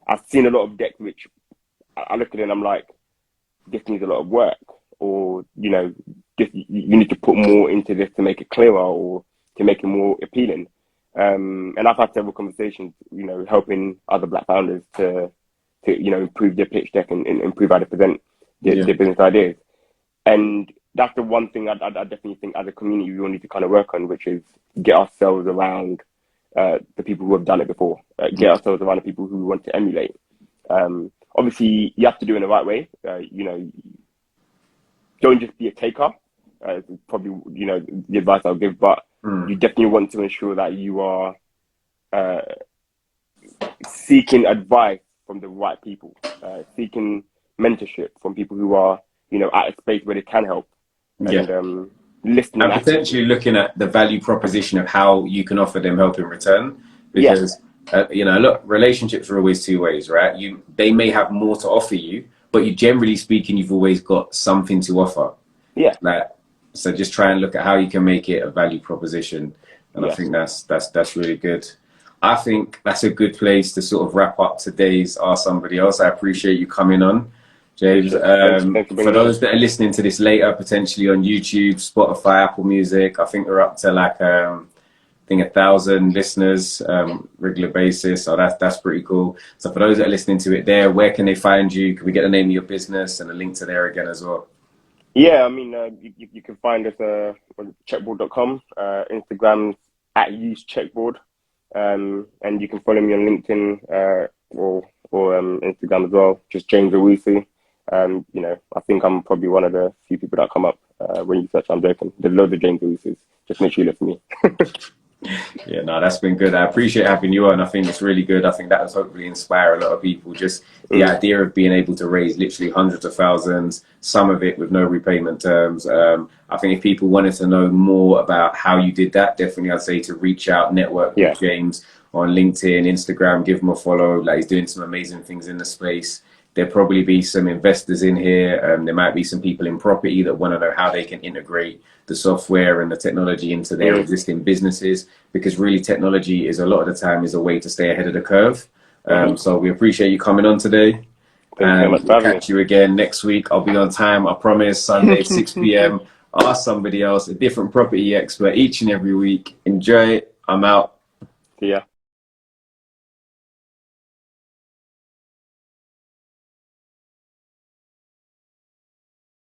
I've seen a lot of decks which I look at it and I'm like, this needs a lot of work, or you know, you need to put more into this to make it clearer or to make it more appealing. And I've had several conversations, you know, helping other black founders to you know, improve their pitch deck and improve how they present their business ideas. And that's the one thing I definitely think as a community we all need to kind of work on, which is get ourselves around the people who have done it before, get ourselves around the people who we want to emulate. Obviously, you have to do it in the right way. You know, don't just be a taker. Probably, you know, the advice I'll give, but you definitely want to ensure that you are seeking advice from the right people, seeking mentorship from people who are, you know, at a space where they can help, and listening And actively. potentially looking at the value proposition of how you can offer them help in return, Yeah, because you know, look, relationships are always two ways, right? They may have more to offer you, but you generally speaking, you've always got something to offer. yeah, Like, so just try and look at how you can make it a value proposition, and I yeah. think that's really good. I think that's a good place to sort of wrap up today's Ask Somebody Else. I appreciate you coming on, James. Appreciate it. Thanks for For bringing me on. those that are listening to this later, potentially on YouTube, Spotify, Apple Music, I think we're up to like I think 1,000 listeners regular basis. So that's pretty cool. So for those that are listening to it there, where can they find you? Can we get the name of your business and a link to there again as well? Yeah, I mean, you can find us on checkboard.com, Instagram at usecheckboard, and you can follow me on LinkedIn or Instagram as well, just James Owusu. You know, I think I'm probably one of the few people that come up when you search. I'm joking. There's loads of James Owusus. Just make sure you look for me. Yeah, no, that's been good. I appreciate having you on. I think it's really good. I think that will hopefully inspire a lot of people. Just the Mm. idea of being able to raise literally hundreds of thousands, some of it with no repayment terms. I think if people wanted to know more about how you did that, definitely I'd say to reach out, network Yeah. with James on LinkedIn, Instagram, give him a follow. Like, he's doing some amazing things in the space. There'll probably be some investors in here. There might be some people in property that want to know how they can integrate the software and the technology into their Mm. existing businesses, because really technology is a lot of the time is a way to stay ahead of the curve. So we appreciate you coming on today, Thank you very and much for we'll having me. catch you again next week. I'll be on time, I promise. Sunday 6 p.m. Ask somebody else, a different property expert each and every week. Enjoy it. I'm out. See ya.